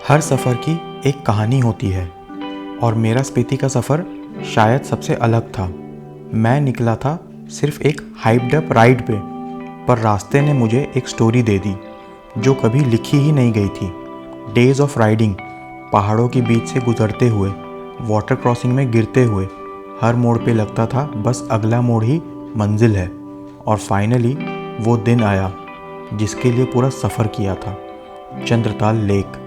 हर सफ़र की एक कहानी होती है और मेरा स्पीति का सफ़र शायद सबसे अलग था। मैं निकला था सिर्फ एक हाइप्ड अप राइड पे, पर रास्ते ने मुझे एक स्टोरी दे दी जो कभी लिखी ही नहीं गई थी। डेज़ ऑफ राइडिंग, पहाड़ों के बीच से गुजरते हुए, वाटर क्रॉसिंग में गिरते हुए, हर मोड़ पे लगता था बस अगला मोड़ ही मंजिल है। और फाइनली वो दिन आया जिसके लिए पूरा सफ़र किया था, चंद्रताल लेक।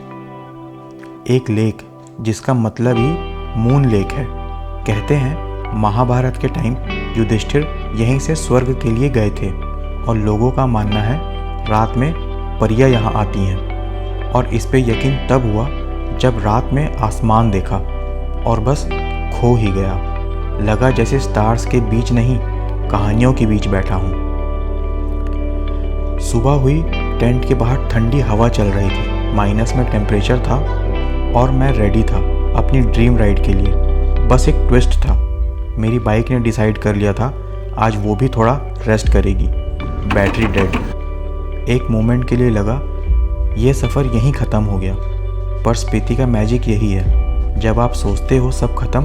एक लेक जिसका मतलब ही मून लेक है। कहते हैं महाभारत के टाइम युधिष्ठिर यहीं से स्वर्ग के लिए गए थे और लोगों का मानना है रात में परियां यहाँ आती हैं। और इस पे यकीन तब हुआ जब रात में आसमान देखा और बस खो ही गया। लगा जैसे स्टार्स के बीच नहीं, कहानियों के बीच बैठा हूँ। सुबह हुई, टेंट के बाहर ठंडी हवा चल रही थी, माइनस में टेम्परेचर था और मैं रेडी था अपनी ड्रीम राइड के लिए। बस एक ट्विस्ट था, मेरी बाइक ने डिसाइड कर लिया था आज वो भी थोड़ा रेस्ट करेगी। Battery dead. एक मोमेंट के लिए लगा ये सफ़र यहीं ख़त्म हो गया, पर स्पीति का मैजिक यही है, जब आप सोचते हो सब ख़त्म,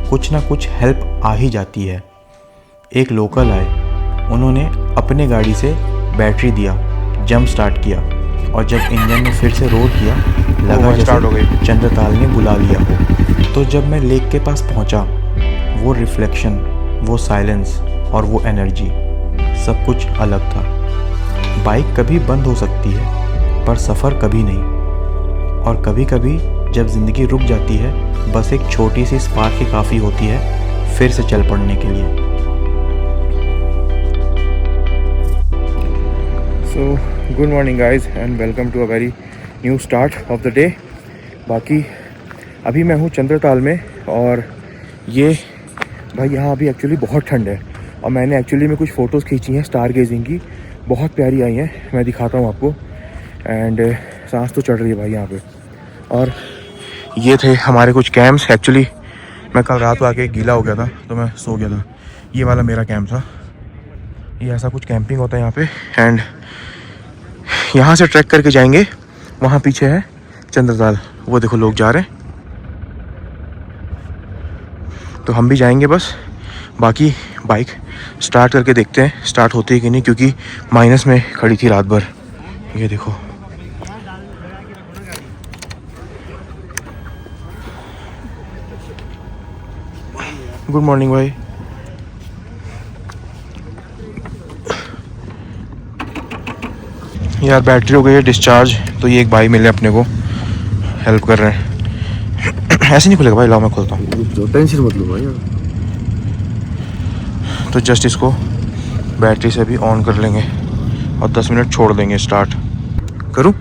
कुछ ना कुछ हेल्प आ ही जाती है। एक लोकल आए, उन्होंने अपने गाड़ी से बैटरी दिया, जंप स्टार्ट किया और जब इंजन ने फिर से रोर किया लगा जैसे चंद्रताल ने बुला लिया हो। तो जब मैं लेक के पास पहुंचा, वो रिफ्लेक्शन, वो साइलेंस और वो एनर्जी, सब कुछ अलग था। बाइक कभी बंद हो सकती है पर सफ़र कभी नहीं। और कभी कभी जब ज़िंदगी रुक जाती है, बस एक छोटी सी स्पार्क ही काफ़ी होती है फिर से चल पड़ने के लिए। So good morning guys and welcome to a very new start of the day. बाकी अभी मैं हूँ चंद्रताल में और ये भाई यहाँ अभी एक्चुअली बहुत ठंड है और मैंने एक्चुअली में कुछ फ़ोटोज़ खींची हैं स्टार गेजिंग की, बहुत प्यारी आई हैं, मैं दिखाता हूँ आपको। एंड सांस तो चढ़ रही है भाई यहाँ पे। और ये थे हमारे कुछ कैंप्स। एक्चुअली मैं कल रात को आके गीला हो गया था तो मैं सो गया था। ये वाला मेरा कैंप था। ये ऐसा कुछ कैंपिंग होता है यहाँ पे। एंड यहाँ से ट्रैक करके जाएंगे, वहाँ पीछे है चंद्रताल, वो देखो लोग जा रहे हैं, तो हम भी जाएंगे बस। बाकी बाइक स्टार्ट करके देखते हैं स्टार्ट होती है कि नहीं, क्योंकि माइनस में खड़ी थी रात भर। ये देखो गुड मॉर्निंग भाई। यार बैटरी हो गई है डिस्चार्ज, तो ये एक भाई मिले अपने को, हेल्प कर रहे हैं। ऐसे नहीं खुलेगा भाई, लाओ मैं खोलता हूँ, टेंशन मत लो भाई। तो जस्ट इसको बैटरी से भी ऑन कर लेंगे और 10 मिनट छोड़ देंगे। स्टार्ट करूँ?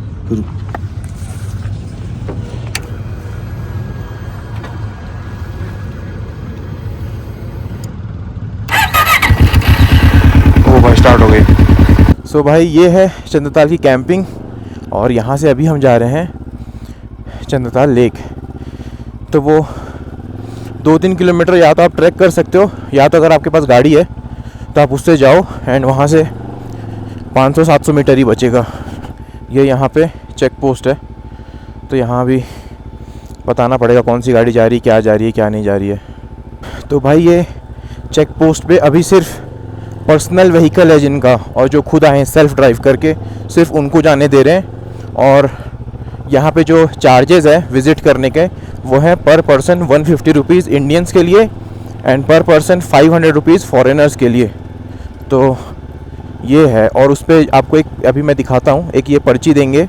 ओ भाई स्टार्ट हो गई। सो भाई ये है चंद्रताल की कैंपिंग और यहाँ से अभी हम जा रहे हैं चंद्रताल लेक। तो वो 2-3 किलोमीटर या तो आप ट्रैक कर सकते हो, या तो अगर आपके पास गाड़ी है तो आप उससे जाओ। एंड वहाँ से 500-700 मीटर ही बचेगा। ये यहाँ पे चेक पोस्ट है, तो यहाँ भी बताना पड़ेगा कौन सी गाड़ी जा रही है, क्या जा रही है, क्या नहीं जा रही है। तो भाई ये चेक पोस्ट पे अभी सिर्फ पर्सनल व्हीकल है जिनका, और जो खुद आए हैं सेल्फ ड्राइव करके, सिर्फ उनको जाने दे रहे हैं। और यहाँ पे जो चार्जेस है विज़िट करने के, वो है पर पर्सन 150 रुपीज़ इंडियंस के लिए एंड पर पर्सन 500 रुपीज़ फॉरेनर्स के लिए। तो ये है। और उस पर आपको एक अभी मैं दिखाता हूँ, एक ये पर्ची देंगे,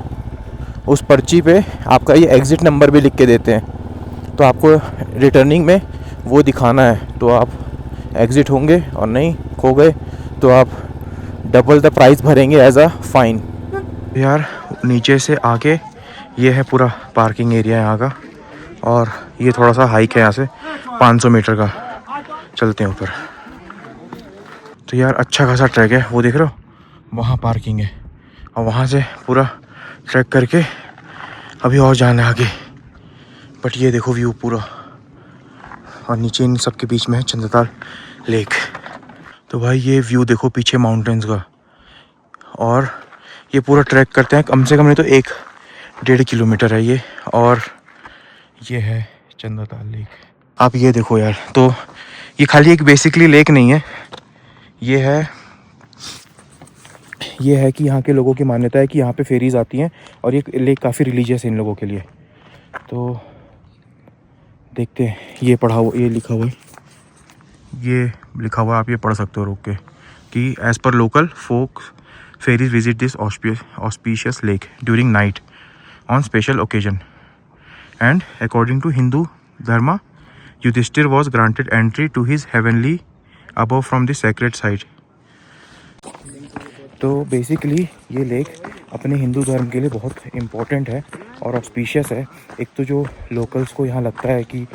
उस पर्ची पे आपका ये एग्ज़िट नंबर भी लिख के देते हैं, तो आपको रिटर्निंग में वो दिखाना है, तो आप एग्ज़िट होंगे, और नहीं खो गए तो आप डबल द प्राइस भरेंगे एज अ फ़ाइन। यार नीचे से आके ये है पूरा पार्किंग एरिया यहाँ का, और ये थोड़ा सा हाइक है यहाँ से 500 मीटर का। चलते हैं ऊपर। तो यार अच्छा खासा ट्रैक है, वो देख रहे हो, वहाँ पार्किंग है, और वहाँ से पूरा ट्रैक करके अभी और जाना है आगे। बट ये देखो व्यू पूरा, और नीचे इन सब के बीच में है चंद्रताल लेक। तो भाई ये व्यू देखो पीछे माउंटेन्स का, और ये पूरा ट्रैक करते हैं कम से कम नहीं तो 1-1.5 किलोमीटर है ये। और ये है चंद्रताल लेक। आप ये देखो यार, तो ये खाली एक बेसिकली लेक नहीं है, ये है कि यहाँ के लोगों की मान्यता है कि यहाँ पे फेरीज आती हैं और ये लेक काफ़ी रिलीजियस है इन लोगों के लिए। तो देखते हैं, ये लिखा हुआ है, ये लिखा हुआ है, आप ये पढ़ सकते हो रोक के, कि as per local folk fairies visit this auspicious lake during night on special occasion and according to Hindu dharma Yudhishthira was granted entry to his heavenly above from the sacred site. तो बेसिकली ये लेक अपने हिंदू धर्म के लिए बहुत इम्पोर्टेंट है और auspicious है। एक तो जो लोकल्स को यहाँ लगता है कि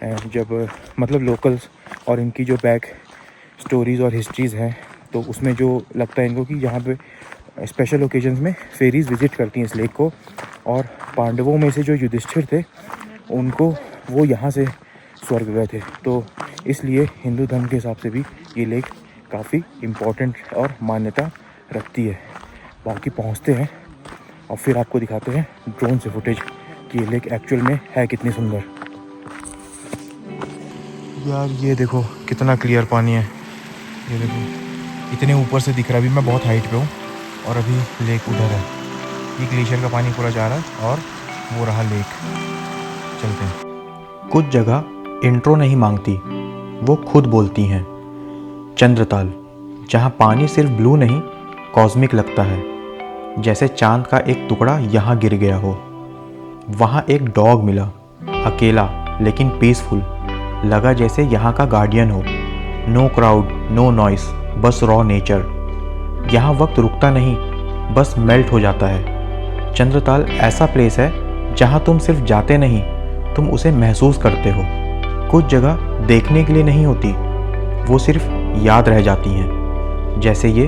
जब मतलब लोकल्स और इनकी जो बैक स्टोरीज़ और हिस्ट्रीज़ हैं, तो उसमें जो लगता है इनको कि यहाँ पे स्पेशल ओकेजन्स में फेरीज विज़िट करती हैं इस लेक को, और पांडवों में से जो युधिष्ठिर थे उनको वो यहाँ से स्वर्ग गए थे, तो इसलिए हिंदू धर्म के हिसाब से भी ये लेक काफ़ी इम्पोर्टेंट और मान्यता रखती है। बाकी पहुँचते हैं और फिर आपको दिखाते हैं ड्रोन से फुटेज कि ये लेक एक्चुअल में है कितनी सुंदर। यार ये देखो कितना क्लियर पानी है, ये देखो इतने ऊपर से दिख रहा है। अभी मैं बहुत हाइट पे हूँ और अभी लेक उधर है, ये ग्लेशियर का पानी पूरा जा रहा है और वो रहा लेक। चलते हैं। कुछ जगह इंट्रो नहीं मांगती, वो खुद बोलती हैं। चंद्रताल, जहाँ पानी सिर्फ ब्लू नहीं कॉस्मिक लगता है, जैसे चांद का एक टुकड़ा यहाँ गिर गया हो। वहाँ एक डॉग मिला, अकेला लेकिन पीसफुल, लगा जैसे यहाँ का गार्डियन हो। नो क्राउड, नो नॉइस, बस रॉ नेचर। यहाँ वक्त रुकता नहीं, बस मेल्ट हो जाता है। चंद्रताल ऐसा प्लेस है जहाँ तुम सिर्फ जाते नहीं, तुम उसे महसूस करते हो। कुछ जगह देखने के लिए नहीं होती, वो सिर्फ याद रह जाती हैं, जैसे ये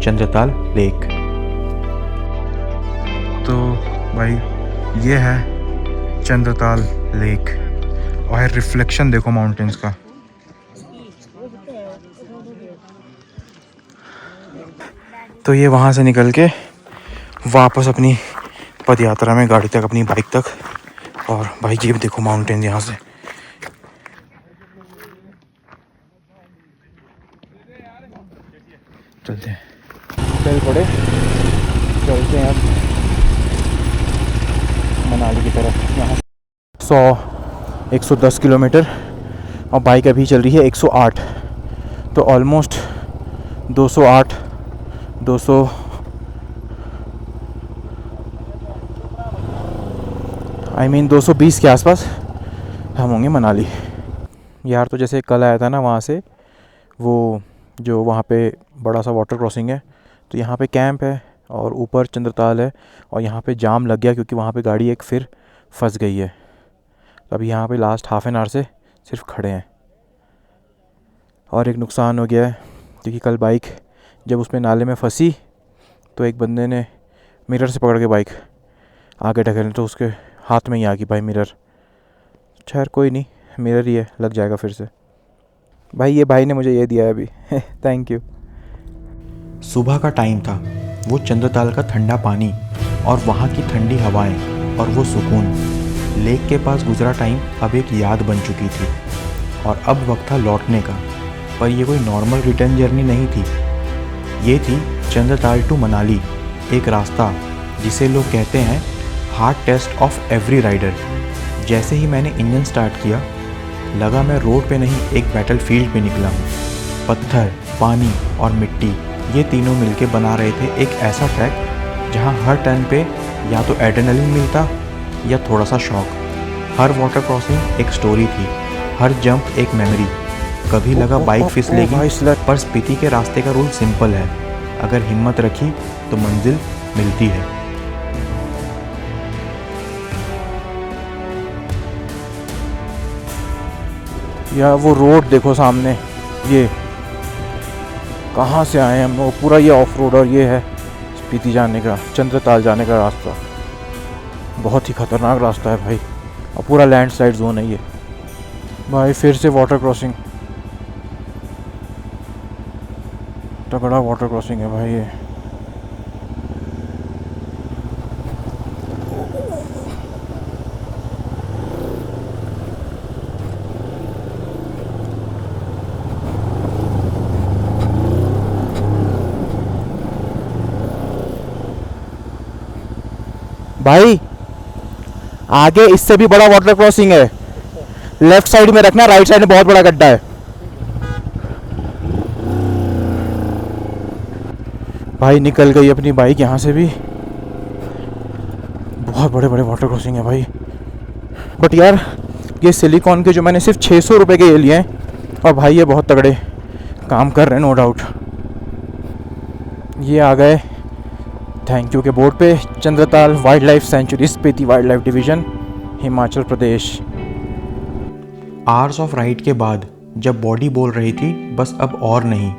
चंद्रताल लेक। तो भाई ये है चंद्रताल लेक और रिफ्लेक्शन देखो माउंटेन्स का। तो ये वहाँ से निकल के वापस अपनी पद यात्रा में गाड़ी तक, अपनी बाइक तक। और भाई ये देखो माउंटेन यहाँ से। चलते हैं, चल पड़े, चलते हैं अब मनाली की तरफ। यहाँ 110 किलोमीटर और बाइक अभी चल रही है 108, तो ऑलमोस्ट 208 220 के आसपास हम होंगे मनाली। यार तो जैसे कल आया था ना वहाँ से, वो जो वहाँ पे बड़ा सा वाटर क्रॉसिंग है, तो यहाँ पे कैंप है और ऊपर चंद्रताल है, और यहाँ पे जाम लग गया क्योंकि वहाँ पे गाड़ी एक फिर फंस गई है। तो अभी यहाँ पे लास्ट हाफ एन आवर से सिर्फ खड़े हैं। और एक नुकसान हो गया है क्योंकि कल बाइक जब उसमें नाले में फंसी तो एक बंदे ने मिरर से पकड़ के बाइक आगे ढकेली, तो उसके हाथ में ही आ गई भाई मिरर। खैर कोई नहीं, मिरर ही है, लग जाएगा फिर से। भाई ये भाई ने मुझे ये दिया है अभी थैंक यू। सुबह का टाइम था, वो चंद्रताल का ठंडा पानी और वहाँ की ठंडी हवाएं और वो सुकून। लेक के पास गुजरा टाइम अब एक याद बन चुकी थी और अब वक्त था लौटने का। पर ये कोई नॉर्मल रिटर्न जर्नी नहीं थी, ये थी चंद्रताल टू मनाली, एक रास्ता जिसे लोग कहते हैं hard test of every rider. जैसे ही मैंने इंजन स्टार्ट किया, लगा मैं रोड पे नहीं एक बैटल फील्ड पे निकला हूँ। पत्थर, पानी और मिट्टी, ये तीनों मिलके बना रहे थे एक ऐसा ट्रैक जहाँ हर टर्न पे या तो एड्रेनलिन मिलता या थोड़ा सा शॉक। हर वाटर क्रॉसिंग एक स्टोरी थी, हर जंप एक मेमोरी। कभी लगा बाइक फिसलेगी, पर स्पीति के रास्ते का रूल सिंपल है, अगर हिम्मत रखी तो मंजिल मिलती है। या वो रोड देखो सामने, ये कहाँ से आए हम लोग, पूरा ये ऑफ रोड, और ये है स्पीति जाने का, चंद्रताल जाने का रास्ता। बहुत ही ख़तरनाक रास्ता है भाई, और पूरा लैंडस्लाइड जोन है ये भाई। फिर से वाटर क्रॉसिंग, तगड़ा वाटर क्रॉसिंग है भाई ये। भाई आगे इससे भी बड़ा वाटर क्रॉसिंग है, लेफ्ट साइड में रखना, राइट साइड में बहुत बड़ा गड्ढा है। भाई निकल गई अपनी बाइक यहाँ से भी। बहुत बड़े बड़े वाटर क्रॉसिंग है भाई। बट यार ये सिलिकॉन के जो मैंने सिर्फ 600 रुपये के ये लिए हैं, और भाई ये बहुत तगड़े काम कर रहे हैं नो डाउट। ये आ गए थैंक यू के बोर्ड पे, Chandratal wild life sanctuary, Spiti wild life division, Himachal Pradesh. Hours of ride के बाद जब बॉडी बोल रही थी बस अब और नहीं,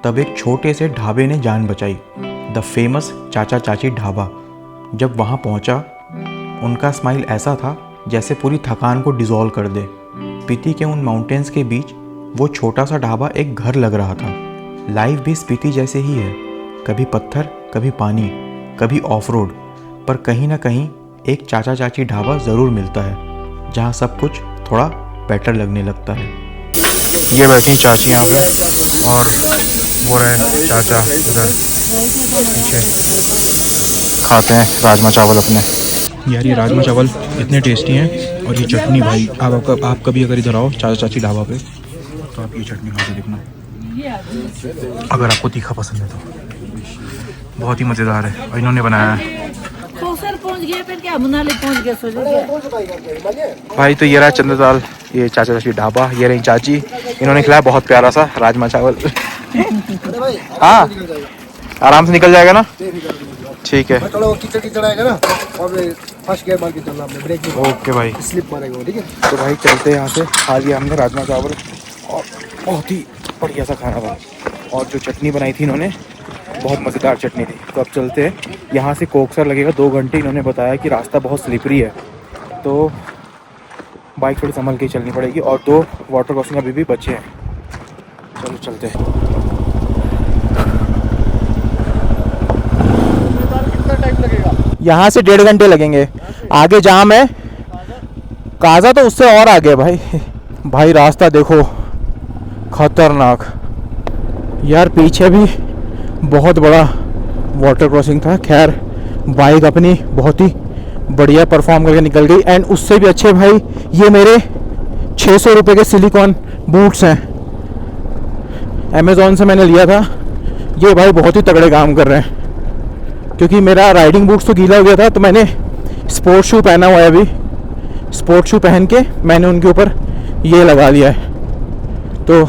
तब एक छोटे से ढाबे ने जान बचाई, द फेमस चाचा चाची ढाबा। जब वहाँ पहुँचा उनका स्माइल ऐसा था जैसे पूरी थकान को डिज़ोल्व कर दे। स्पीति के उन माउंटेन्स के बीच वो छोटा सा ढाबा एक घर लग रहा था। लाइफ भी स्पीति जैसे ही है, कभी पत्थर, कभी पानी, कभी ऑफ रोड, पर कहीं ना कहीं एक चाचा चाची ढाबा ज़रूर मिलता है जहाँ सब कुछ थोड़ा बेटर लगने लगता है। ये बैठी चाची यहाँ पे और वो रहे चाचा उधर पीछे, खाते हैं राजमा चावल अपने। यार ये राजमा चावल इतने टेस्टी हैं, और ये चटनी भाई, आप कभी अगर इधर आओ चाचा चाची ढाबा पे तो आप ये चटनी खा के देखना, अगर आपको तीखा पसंद है तो। बहुत ही मज़ेदार है और इन्होंने बनाया है। पहुंच गए फिर क्या, मनाली पहुंच गए सो गए। भाई तो ये रहा चंद्रताल, ये चाचा चाची ढाबा, ये रही चाची, इन्होंने खिलाया बहुत प्यारा सा राजमा चावल। हाँ आराम से निकल जाएगा ना, ठीक है। थोड़ा वो कीचड़ आएगा ना, और फर्स्ट गियर मार के चलना, आपने ब्रेक नहीं, ओके भाई, स्लिप मारेगा वो, ठीक है। तो भाई चलते हैं यहाँ से। खा लिया हमने राजमा चावल और बहुत ही बढ़िया सा खाना था, और जो चटनी बनाई थी इन्होंने बहुत मज़ेदार चटनी थी। तो अब चलते हैं यहाँ से, कोकसर लगेगा 2 घंटे। इन्होंने बताया कि रास्ता बहुत स्लिपरी है तो बाइक थोड़ी संभल के चलनी पड़ेगी, और 2 वाटर क्रॉसिंग अभी भी बचे हैं। चलो चलते हैं। कितना टाइम लगेगा? यहाँ से 1.5 घंटे लगेंगे। आगे जाम है, काजा तो उससे और आगे भाई। भाई रास्ता देखो खतरनाक यार, पीछे भी बहुत बड़ा वाटर क्रॉसिंग था। खैर बाइक अपनी बहुत ही बढ़िया परफॉर्म करके निकल गई। एंड उससे भी अच्छे भाई ये मेरे 600 रुपये के सिलिकॉन बूट्स हैं, अमेज़ॉन से मैंने लिया था। ये भाई बहुत ही तगड़े काम कर रहे हैं, क्योंकि मेरा राइडिंग बूट्स तो गीला हो गया था, तो मैंने स्पोर्ट्स शू पहना हुआ है। अभी स्पोर्ट्स शू पहन के मैंने उनके ऊपर ये लगा लिया है, तो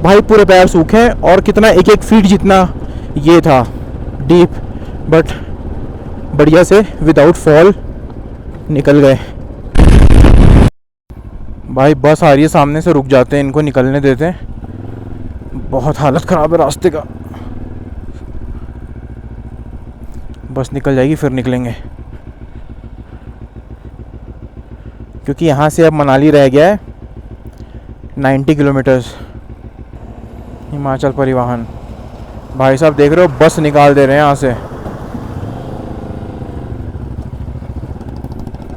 भाई पूरे पैर सूखे हैं। और कितना 1-1 फीट जितना ये था डीप, बट बढ़िया से विदाउट फॉल निकल गए। भाई बस आ रही है सामने से, रुक जाते हैं, इनको निकलने देते हैं। बहुत हालत ख़राब है रास्ते का। बस निकल जाएगी फिर निकलेंगे, क्योंकि यहाँ से अब मनाली रह गया है 90 किलोमीटर्स। हिमाचल परिवहन भाई साहब देख रहे हो, बस निकाल दे रहे हैं यहाँ से।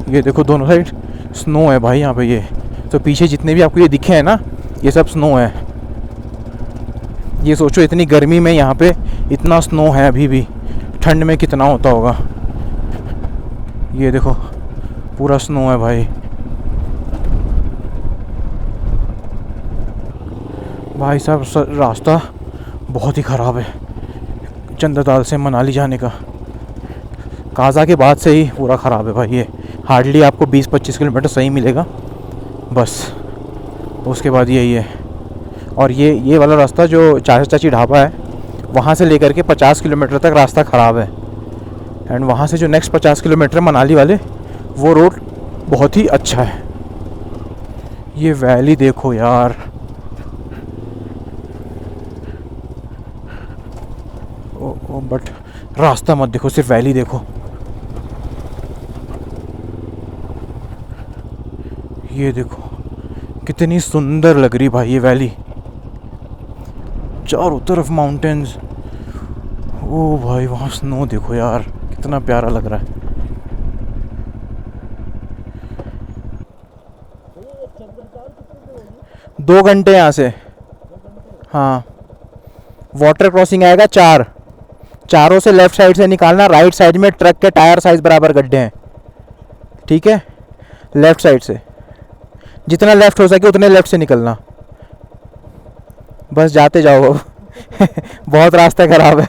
ये देखो दोनों साइड स्नो है भाई यहाँ पे। ये तो पीछे जितने भी आपको ये दिखे हैं ना, ये सब स्नो है। ये सोचो इतनी गर्मी में यहाँ पे इतना स्नो है, अभी भी ठंड में कितना होता होगा। ये देखो पूरा स्नो है भाई। भाई साहब रास्ता बहुत ही ख़राब है चंद्रताल से मनाली जाने का। काजा के बाद से ही पूरा ख़राब है भाई। ये हार्डली आपको 20-25 किलोमीटर सही मिलेगा बस, उसके बाद यही है। और ये वाला रास्ता जो चाचा चाची ढाबा है, वहाँ से लेकर के 50 किलोमीटर तक रास्ता ख़राब है। एंड वहाँ से जो नेक्स्ट 50 किलोमीटर मनाली वाले, वो रोड बहुत ही अच्छा है। ये वैली देखो यार, बट रास्ता मत देखो, सिर्फ वैली देखो। ये देखो कितनी सुंदर लग रही भाई ये वैली, चारों तरफ माउंटेन्स। ओ भाई वहाँ स्नो देखो यार, कितना प्यारा लग रहा है। दो घंटे यहाँ से। हाँ वाटर क्रॉसिंग आएगा 4, चारों से लेफ्ट साइड से निकालना, राइट साइड में ट्रक के टायर साइज बराबर गड्ढे हैं, ठीक है। लेफ्ट साइड से जितना लेफ्ट हो सके उतने लेफ्ट से निकलना, बस जाते जाओ अब बहुत रास्ता खराब है।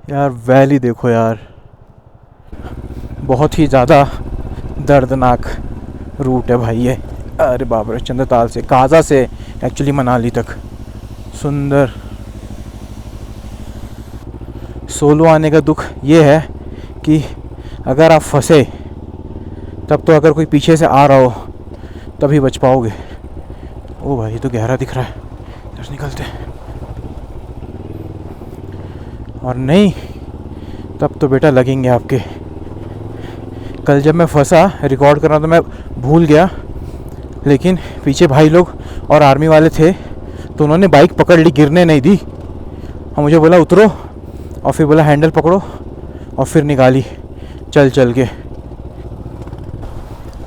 यार वैली देखो यार, बहुत ही ज़्यादा दर्दनाक रूट है भाई ये। अरे बाप रे, चंद्रताल से, काजा से एक्चुअली मनाली तक सुंदर। सोलो आने का दुख ये है कि अगर आप फंसे तब तो अगर कोई पीछे से आ रहा हो तभी बच पाओगे। ओ भाई ये तो गहरा दिख रहा है, इधर निकलते हैं। और नहीं तब तो बेटा लगेंगे आपके। कल जब मैं फंसा रिकॉर्ड करना तो मैं भूल गया, लेकिन पीछे भाई लोग और आर्मी वाले थे तो उन्होंने बाइक पकड़ ली, गिरने नहीं दी, और मुझे बोला उतरो, और फिर बोला हैंडल पकड़ो, और फिर निकाली चल चल के।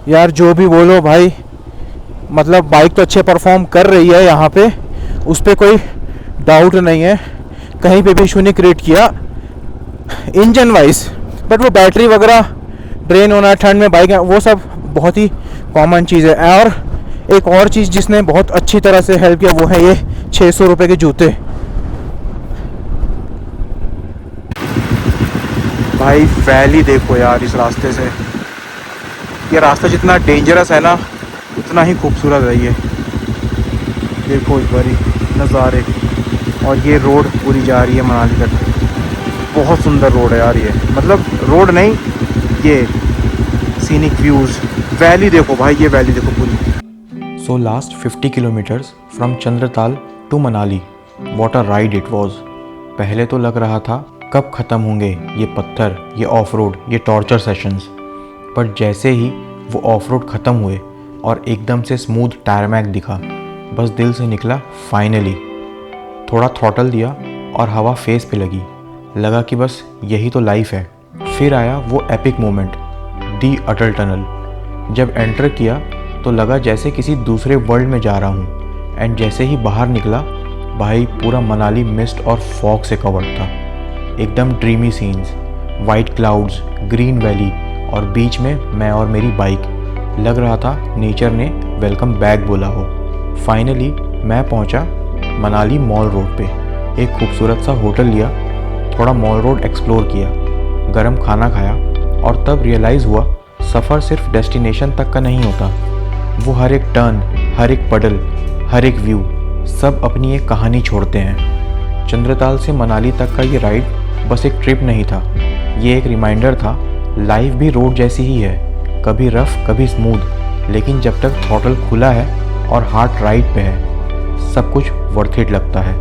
यार जो भी बोलो भाई, मतलब बाइक तो अच्छे परफॉर्म कर रही है यहाँ पे, उस पर कोई डाउट नहीं है, कहीं पे भी इशू नहीं क्रिएट किया इंजन वाइज। बट वो बैटरी वगैरह ड्रेन होना ठंड में बाइक, वो सब बहुत ही कॉमन चीज़ है। और एक और चीज़ जिसने बहुत अच्छी तरह से हेल्प किया वो है ये 600 रुपये के जूते। भाई वैली देखो यार इस रास्ते से, ये रास्ता जितना डेंजरस है ना उतना ही खूबसूरत है ये। देखो एक बारी नज़ारे, और ये रोड पूरी जा रही है मनाली तक। बहुत सुंदर रोड है यार ये, मतलब रोड नहीं, ये सीनिक व्यूज़। वैली देखो भाई, ये वैली देखो पूरी। So last 50 kilometres from Chandratal to Manali, what a ride it was. पहले तो लग रहा था कब ख़त्म होंगे ये पत्थर, ये ऑफ रोड, ये टॉर्चर सेशंस। पर जैसे ही वो ऑफ रोड ख़त्म हुए और एकदम से स्मूथ टारमैक दिखा, बस दिल से निकला फाइनली। थोड़ा थ्रॉटल दिया और हवा फेस पे लगी, लगा कि बस यही तो लाइफ है। फिर आया वो एपिक मोमेंट, दी अटल टनल। जब एंटर किया तो लगा जैसे किसी दूसरे वर्ल्ड में जा रहा हूँ। एंड जैसे ही बाहर निकला भाई, पूरा मनाली मिस्ट और फॉग से कवर्ड था। एकदम dreamy scenes, white clouds, green valley, और बीच में मैं और मेरी बाइक। लग रहा था नेचर ने वेलकम बैक बोला हो। फाइनली मैं पहुंचा मनाली मॉल रोड पे। एक खूबसूरत सा होटल लिया, थोड़ा मॉल रोड एक्सप्लोर किया, गरम खाना खाया, और तब रियलाइज़ हुआ सफ़र सिर्फ डेस्टिनेशन तक का नहीं होता। वो हर एक टर्न, हर एक पडल, हर एक व्यू, सब अपनी एक कहानी छोड़ते हैं। चंद्रताल से मनाली तक का ये राइड बस एक ट्रिप नहीं था, ये एक रिमाइंडर था लाइफ भी रोड जैसी ही है, कभी रफ कभी स्मूथ, लेकिन जब तक थ्रॉटल खुला है और हार्ट राइड पे है सब कुछ वर्थ इट लगता है।